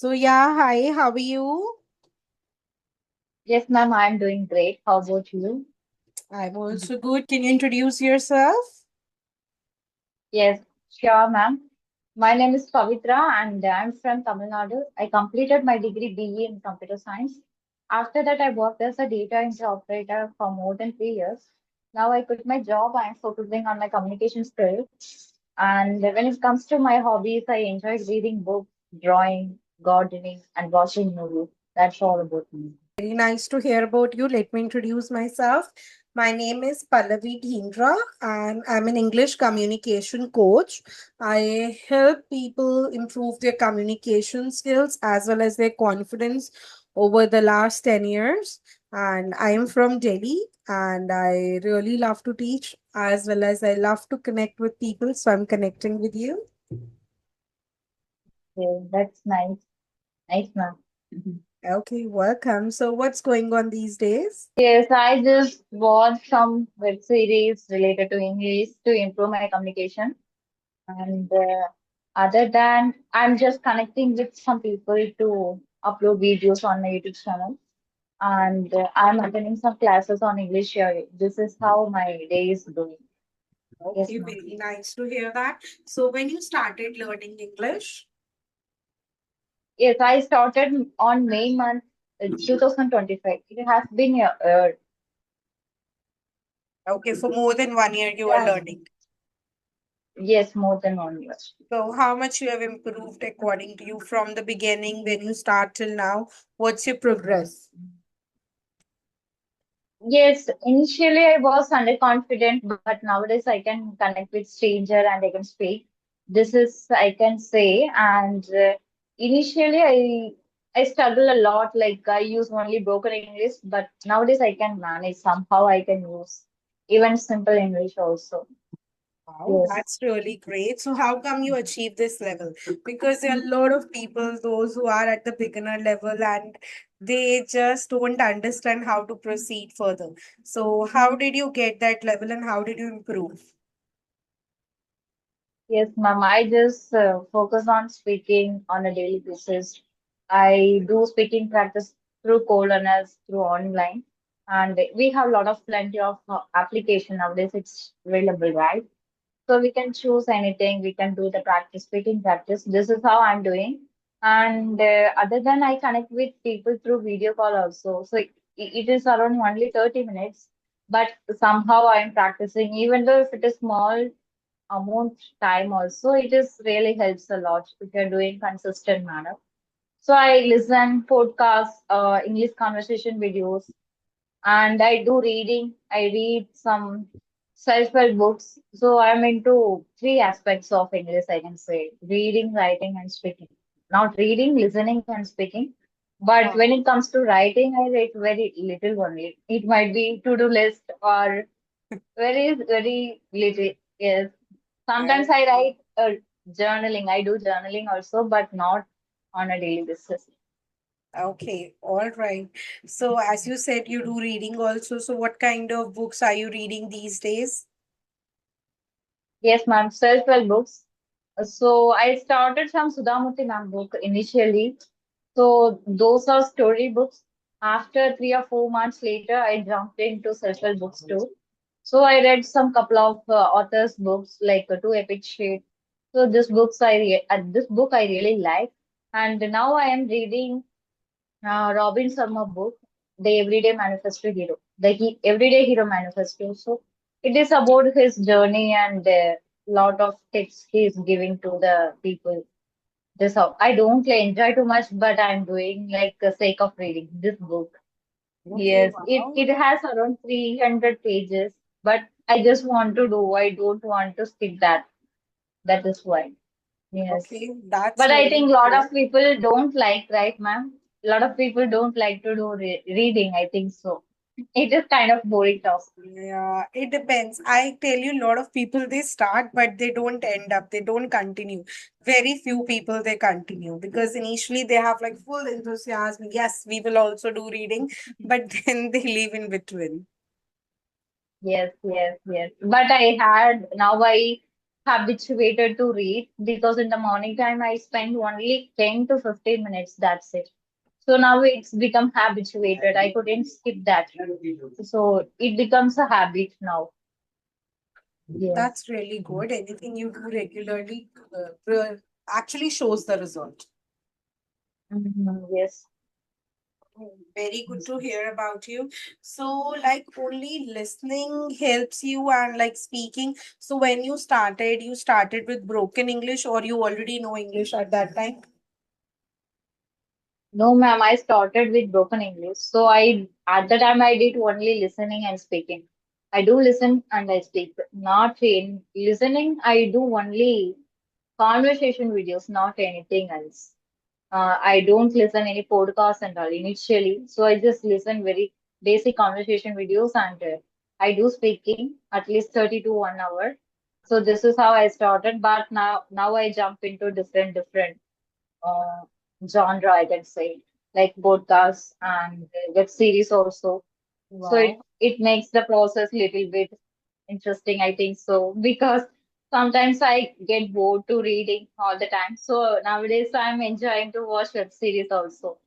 So yeah, hi, how are you? Yes, ma'am, I'm doing great. How about you? I'm also good. Can you introduce yourself? Yes, sure, ma'am. My name is Pavitra and I'm from Tamil Nadu. I completed my degree BE in computer science. After that, I worked as a data entry operator for more than 3 years. Now I quit my job. I'm focusing on my communication skills. And when it comes to my hobbies, I enjoy reading books, drawing, gardening, and watching movies. That's all about me. Very nice to hear about you. Let me introduce myself. My name is Pallavi Dheendra and I'm an English communication coach. I help people improve their communication skills as well as their confidence over the last 10 years. And I am from Delhi and I really love to teach as well as I love to connect with people. So I'm connecting with you. Okay, that's nice. Nice, ma'am. Okay, welcome. So what's going on these days? Yes, I just watched some web series related to English to improve my communication. And other than, I'm just connecting with some people to upload videos on my YouTube channel. And I'm attending some classes on English here. This is how my day is going. Yes, Okay, ma'am. very nice to hear that. So when you started learning English? Yes, I started on May month 2025. It has been Okay, for more than 1 year you are yeah, learning. yes, more than 1 year. So how much you have improved according to you from the beginning when you start till now? What's your progress? Yes, initially I was underconfident, but nowadays I can connect with stranger and I can speak. This is I can say, and initially I struggle a lot. Like I use only broken English, but nowadays I can manage somehow. I can use even simple English also. Wow, Yes. that's really great. So how come you achieve this level? Because there are a lot of people, those who are at the beginner level and they just don't understand how to proceed further. So how did you get that level and how did you improve? Yes, ma'am. I just focus on speaking on a daily basis. I do speaking practice through Codelearners, through online, and we have a lot of plenty of application nowadays. It's available, right? So we can choose anything. We can do the practice, speaking practice. This is how I'm doing. And other than I connect with people through video call also. So it is around only 30 minutes, but somehow I'm practicing, even though if it is small amount time also, it is really helps a lot if you're doing consistent manner. So I listen podcasts, English conversation videos, and I do reading. I read some self-help books. So I'm into three aspects of English, I can say: reading, writing, and speaking. Not reading, listening, and speaking. But when it comes to writing, I write very little only. It might be to-do list or very little. Yes. Sometimes I Wow. write journaling. I do journaling also, but not on a daily basis. Okay, all right. So, as you said, you do reading also. So, what kind of books are you reading these days? Yes, ma'am. Self-help books. So I started from Sudhamurthy ma'am book initially. So those are story books. After 3 or 4 months later, I jumped into self-help books too. So I read some couple of authors' books like Two Epic Shade. So this book I really like, and now I am reading Robin Sharma book, The Everyday Manifesto Hero, Everyday Hero Manifesto. So it is about his journey and a lot of tips he is giving to the people. This how I don't enjoy too much, but I'm doing like the sake of reading this book. Okay, Yes, it wow. it has around 300 pages, but I just want to do. I don't want to skip that. That is why. Yes. Okay, that's But I really think a lot great. of people don't like, right, ma'am? A lot of people don't like to do reading, I think so. It is kind of boring task. Yeah, it depends. I tell you, a lot of people they start, but they don't end up, they don't continue. Very few people they continue because initially they have like full enthusiasm. Yes, we will also do reading, but then they leave in between. Yes, yes, yes. But I had now I habituated to read because in the morning time I spend only 10 to 15 minutes. That's it. So now it's become habituated. I couldn't skip that. So it becomes a habit now. Yes. That's really good. Anything you do regularly actually shows the result. Yes. Very good to hear about you. So, like, only listening helps you and like speaking. So, when you started with broken English, or you already know English at that time? No, ma'am, I started with broken English. So I at the time I did only listening and speaking. I do listen and I speak. Not in listening, I do only conversation videos, not anything else. I don't listen any podcasts and all initially. So I just listen very basic conversation videos and I do speaking at least 30 to 1 hour. So this is how I started. But now I jump into different uh, genre, I can say, like podcasts and web series also. So Wow. it makes the process little bit interesting, I think so, because sometimes I get bored to reading all the time. So nowadays I'm enjoying to watch web series also.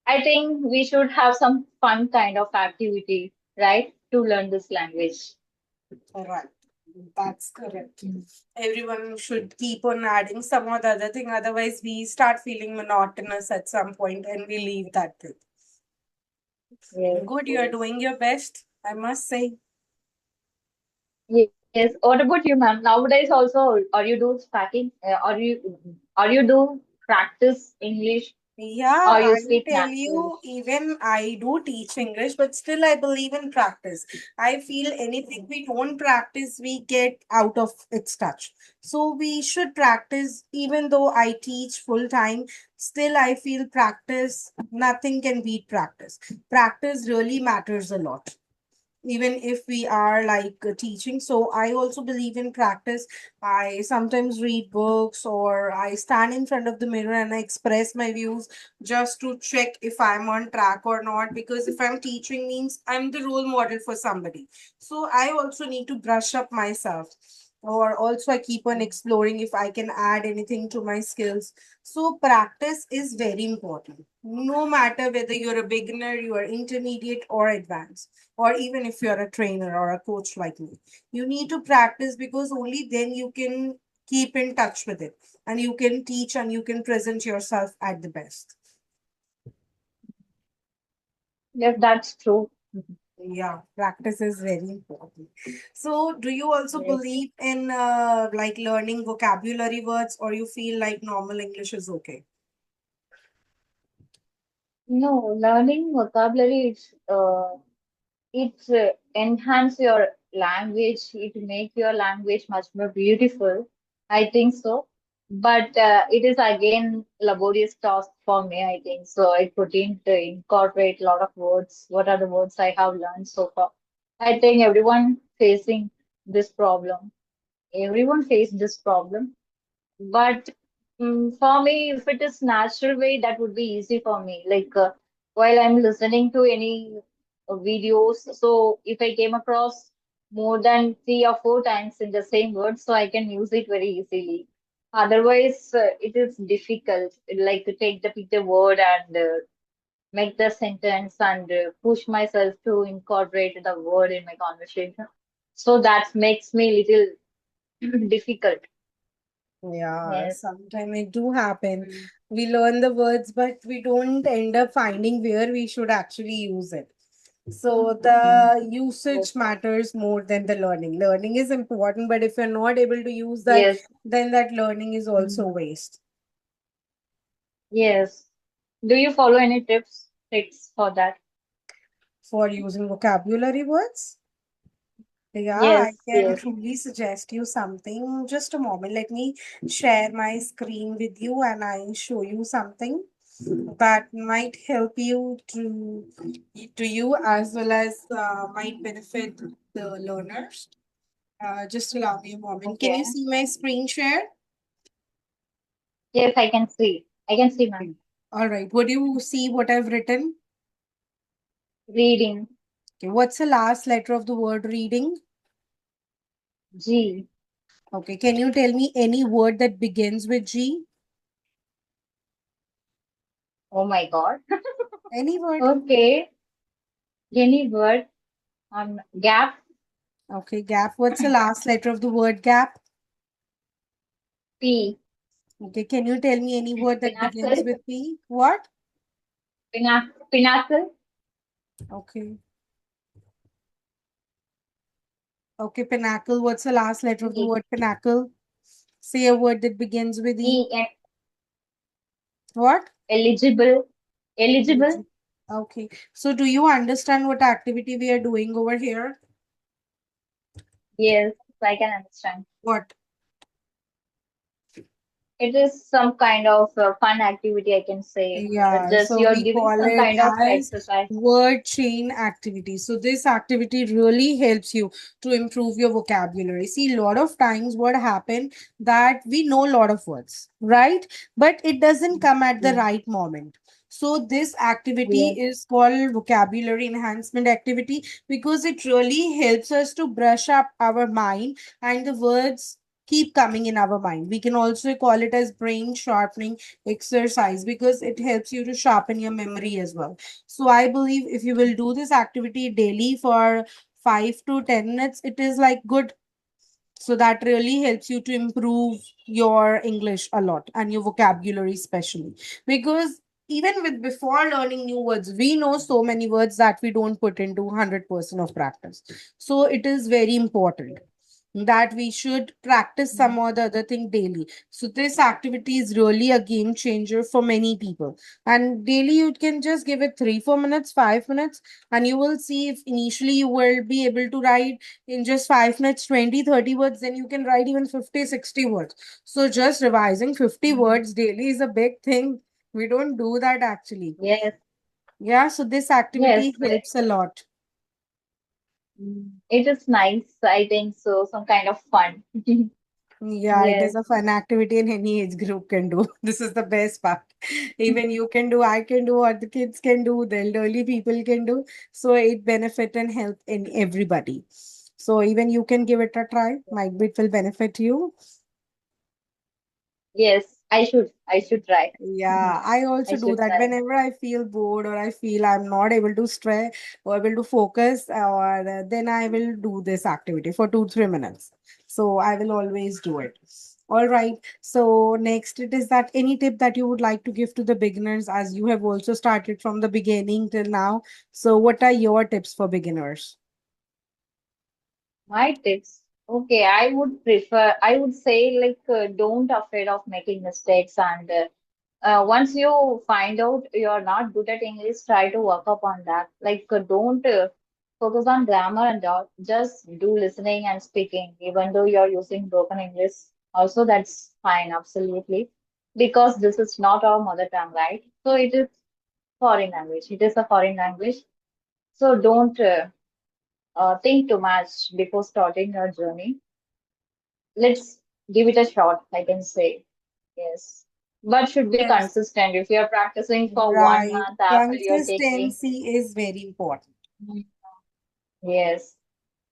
I think we should have some fun kind of activity, right, to learn this language. Right. That's correct. Everyone should keep on adding some or the other thing. Otherwise, we start feeling monotonous at some point and we leave that thing. Yes, Good, you are yes. doing your best, I must say. Yes. What about you, ma'am? Nowadays also, are you do speaking? Are you do practice English Yeah, or you I will speak tell naturally? you, even I do teach English, but still I believe in practice. I feel anything we don't practice, we get out of its touch. So we should practice, even though I teach full time, still I feel practice, nothing can beat practice. Practice really matters a lot, even if we are like teaching. So I also believe in practice. I sometimes read books, or I stand in front of the mirror and I express my views just to check if I'm on track or not, because if I'm teaching means I'm the role model for somebody. So I also need to brush up myself, or also I keep on exploring if I can add anything to my skills. So practice is very important, no matter whether you're a beginner, you are intermediate or advanced, or even if you're a trainer or a coach like me. You need to practice, because only then you can keep in touch with it, and you can teach and you can present yourself at the best. Yes, that's true. Yeah, practice is very important. So, do you also Yes. believe in like learning vocabulary words, or you feel like normal English is okay? No, learning vocabulary it's enhance your language. It make your language much more beautiful. I think so. But it is again laborious task for me. I think so. I couldn't incorporate a lot of words. What are the words I have learned so far? I think everyone facing this problem. Everyone face this problem. But for me, if it is natural way, that would be easy for me. Like while I'm listening to any videos, so if I came across more than 3 or 4 times in the same word, so I can use it very easily. Otherwise, it is difficult. Like to pick the word and make the sentence and push myself to incorporate the word in my conversation. So that makes me little difficult. Yeah, Yes. sometimes it do happen. We learn the words, but we don't end up finding where we should actually use it. So the usage Yes. matters more than the learning. Learning is important, but if you're not able to use that, Yes. then that learning is also Mhm. waste. Yes. Do you follow any tips, tricks for that? For using vocabulary words, yeah, I Yes, can yes. truly suggest you something. Just a moment. Let me share my screen with you and I show you something that might help you to you, as well as might benefit the learners. Just allow me a moment. Can Okay. you see my screen share? Yes, I can see. I can see, ma'am. All right. Would you see what I've written? Reading. Okay. What's the last letter of the word reading? G. Okay, can you tell me any word that begins with G? Oh my God. Any word? Okay. Any word on gap? Okay, gap. What's the last letter of the word gap? P. Okay, can you tell me any word that begins Pinnacle. with P? What? Pinnacle. Okay. Okay, pinnacle. What's the last letter of the E. word pinnacle? Say a word that begins with E. E. And What? eligible. Eligible. Okay. So do you understand what activity we are doing over here? Yes, I can understand. What? It is some kind of fun activity, I can say. Yeah, Just so you're we giving call some it kind of as exercise. word chain activity. So this activity really helps you to improve your vocabulary. See, a lot of times what happen that we know a lot of words, right? But it doesn't come at the Yeah. right moment. So this activity Yeah. is called vocabulary enhancement activity because it really helps us to brush up our mind and the words keep coming in our mind. We can also call it as brain sharpening exercise because it helps you to sharpen your memory as well. So I believe if you will do this activity daily for 5 to 10 minutes, it is like good. So that really helps you to improve your English a lot and your vocabulary especially because even with before learning new words, we know so many words that we don't put into 100% of practice. So it is very important that we should practice some or the other thing daily. So this activity is really a game changer for many people. And daily you can just give it 3 4 minutes, 5 minutes, and you will see if initially you will be able to write in just 5 minutes 20 30 words, then you can write even 50 60 words. So just revising 50 Mhm. words daily is a big thing. We don't do that actually. Yes. Yeah, so this Yes. activity helps a lot. It is nice, I think so. Some kind of fun. Yeah, it is Yes. a fun activity and any age group can do. This is the best part. Even you can do, I can do, or the kids can do, the elderly people can do. So it benefit and help in everybody. So even you can give it a try. Might be it will benefit you. Yes, I should. I should try. Yeah, I I also do should that try. whenever I feel bored or I feel I'm not able to stray or able to focus, or then I will do this activity for 2 3 minutes. So I will always do it. All right. So next, it is that any tip that you would like to give to the beginners as you have also started from the beginning till now. So what are your tips for beginners? My tips. Okay, I would say like don't afraid of making mistakes and once you find out you're not good at English, try to work up on that. Like don't focus on grammar and all. Just do listening and speaking, even though you're using broken English. Also, that's fine, absolutely, because this is not our mother tongue, right? So it is foreign language. It is a foreign language. So don't think too much before starting your journey. Let's give it a shot, I can say. Yes. But should be Yes. consistent. If you're practicing for one Right. month after you're taking, Consistency is very important. yes,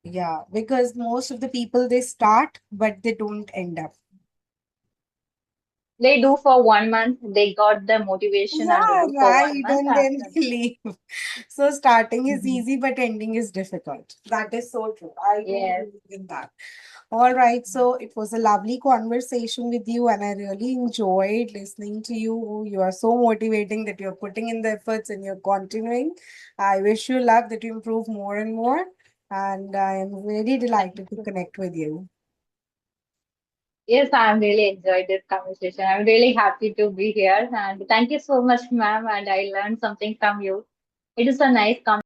Yeah, because most of the people they start, but they don't end up. they do for one month, they got the motivation and they Yeah, do for one right. month And then after. they leave. So starting is Mhm. easy, but ending is difficult. That is so true. I do Yes. believe in that. All right. So it was a lovely conversation with you, and I really enjoyed listening to you. You are so motivating that you're putting in the efforts and you're continuing. I wish you luck that you improve more and more. And I am very Thank delighted to you. connect with you. Yes, I'm really enjoyed this conversation. I'm really happy to be here. And thank you so much, ma'am. And I learned something from you. It is a nice conversation.